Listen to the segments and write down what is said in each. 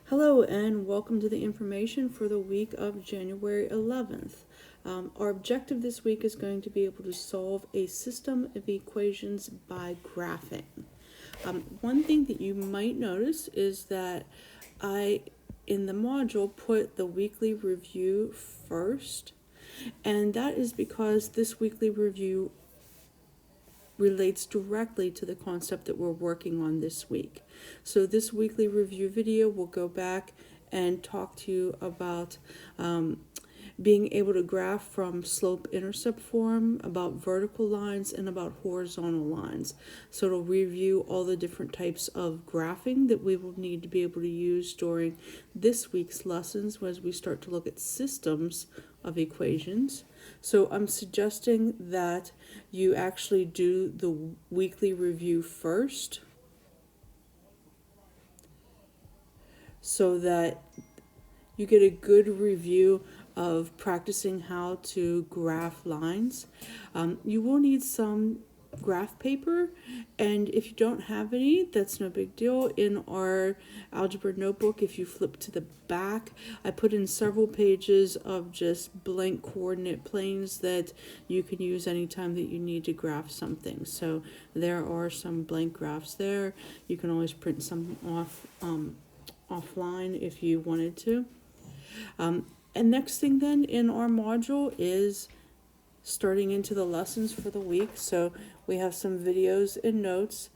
Hello and welcome to the information for the week of January 11th. Our objective this week is going to be able to solve a system of equations by graphing. One thing that you might notice is that in the module, put the weekly review first, and that is because this weekly review relates directly to the concept that we're working on this week. So this weekly review video will go back and talk to you about being able to graph from slope-intercept form, about vertical lines, and about horizontal lines. So it'll review all the different types of graphing that we will need to be able to use during this week's lessons as we start to look at systems of equations. So I'm suggesting that you actually do the weekly review first so that you get a good review of practicing how to graph lines. You will need some graph paper, and if you don't have any, that's no big deal. In our algebra notebook, if you flip to the back, I put in several pages of just blank coordinate planes that you can use anytime that you need to graph something. So there are some blank graphs there. You can always print some off offline if you wanted to. And next thing then in our module is starting into the lessons for the week. So we have some videos and notes.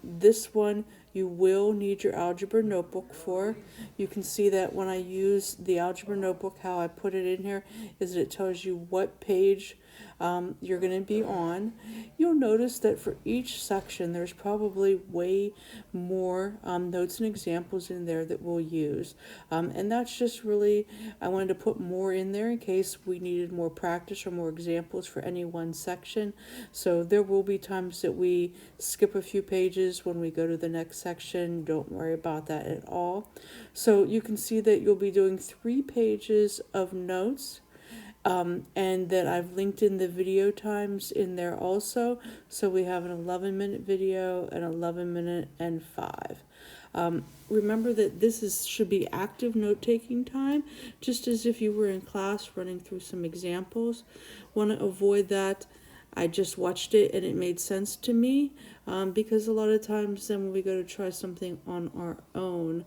This one you will need your algebra notebook for. You can see that when I use the algebra notebook, how I put it in here is that it tells you what page you're going to be on. You'll notice that for each section there's probably way more notes and examples in there that we'll use, and that's just really, I wanted to put more in there in case we needed more practice or more examples for any one section. So there will be times that we skip a few pages when we go to the next section. Don't worry about that at all. So you can see that you'll be doing 3 pages of notes, and that I've linked in the video times in there also. So we have an 11-minute video, an 11-minute, and 5. Remember that this should be active note-taking time, just as if you were in class running through some examples. Want to avoid that I just watched it and it made sense to me, because a lot of times then when we go to try something on our own,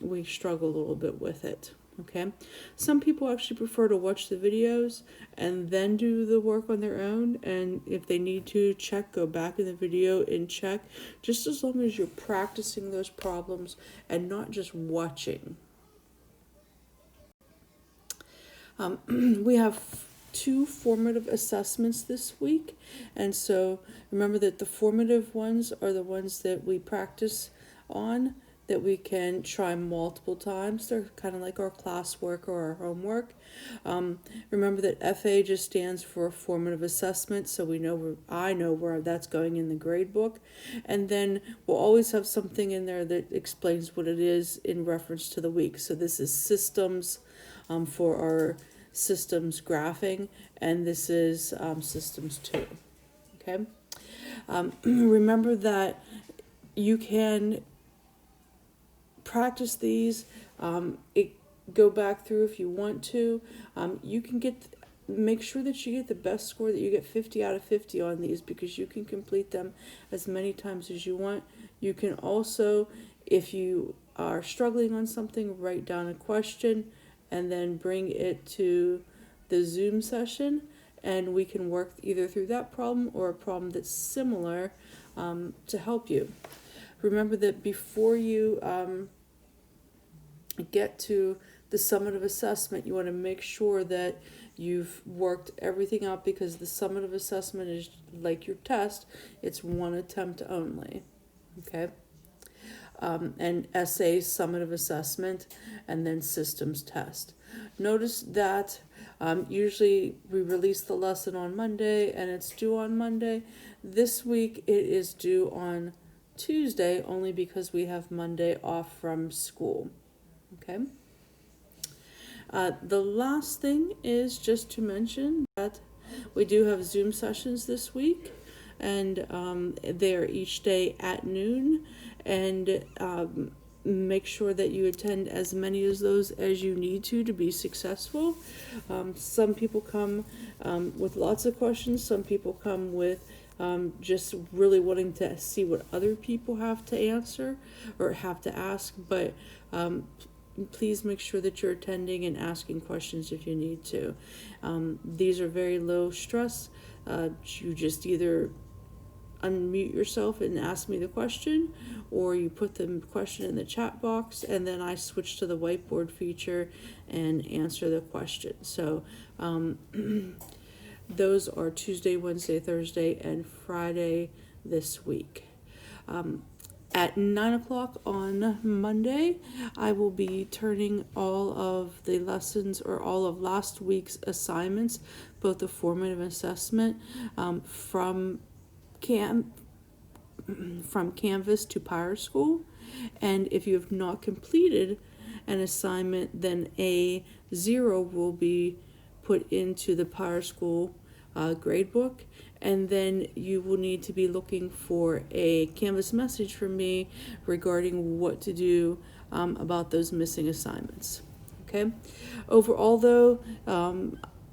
we struggle a little bit with it. Okay, some people actually prefer to watch the videos and then do the work on their own, and if they need to check, go back in the video and check, just as long as you're practicing those problems and not just watching. We have 2 formative assessments this week, and so remember that the formative ones are the ones that we practice on, that we can try multiple times. They're kind of like our classwork or our homework. Remember that FA just stands for formative assessment, so I know where that's going in the grade book. And then we'll always have something in there that explains what it is in reference to the week. So this is systems for our systems graphing, and this is systems 2. Okay. Remember that you can practice these, go back through if you want to. You can make sure that you get the best score, that you get 50 out of 50 on these, because you can complete them as many times as you want. You can also, if you are struggling on something, write down a question and then bring it to the Zoom session, and we can work either through that problem or a problem that's similar to help you. Remember that before you get to the summative assessment, you want to make sure that you've worked everything out, because the summative assessment is like your test. It's 1 attempt only. Okay. And essay, summative assessment, and then systems test. Notice that usually we release the lesson on Monday and it's due on Monday. This week it is due on Tuesday, only because we have Monday off from school. Okay. The last thing is just to mention that we do have Zoom sessions this week, and they are each day at noon, and make sure that you attend as many of those as you need to be successful. Some people come with lots of questions. Some people come with just really wanting to see what other people have to answer or have to ask. But please make sure that you're attending and asking questions if you need to. These are very low stress. You just either unmute yourself and ask me the question, or you put the question in the chat box, and then I switch to the whiteboard feature and answer the question. So those are Tuesday, Wednesday, Thursday, and Friday this week. At 9 o'clock on Monday, I will be turning all of the lessons or all of last week's assignments, both the formative assessment, from Canvas to PowerSchool. And if you have not completed an assignment, then a 0 will be put into the PowerSchool gradebook, and then you will need to be looking for a Canvas message from me regarding what to do about those missing assignments. Okay. Overall, though,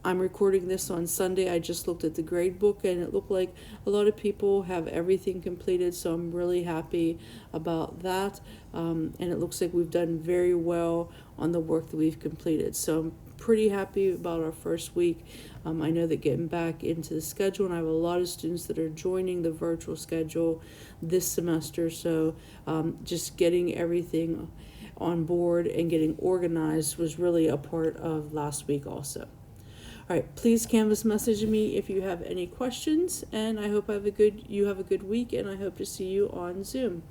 I'm recording this on Sunday. I just looked at the grade book and it looked like a lot of people have everything completed, so I'm really happy about that. And it looks like we've done very well on the work that we've completed. So I'm pretty happy about our first week. I know that getting back into the schedule, and I have a lot of students that are joining the virtual schedule this semester, so just getting everything on board and getting organized was really a part of last week also. All right, please Canvas message me if you have any questions, and I hope you have a good week, and I hope to see you on Zoom.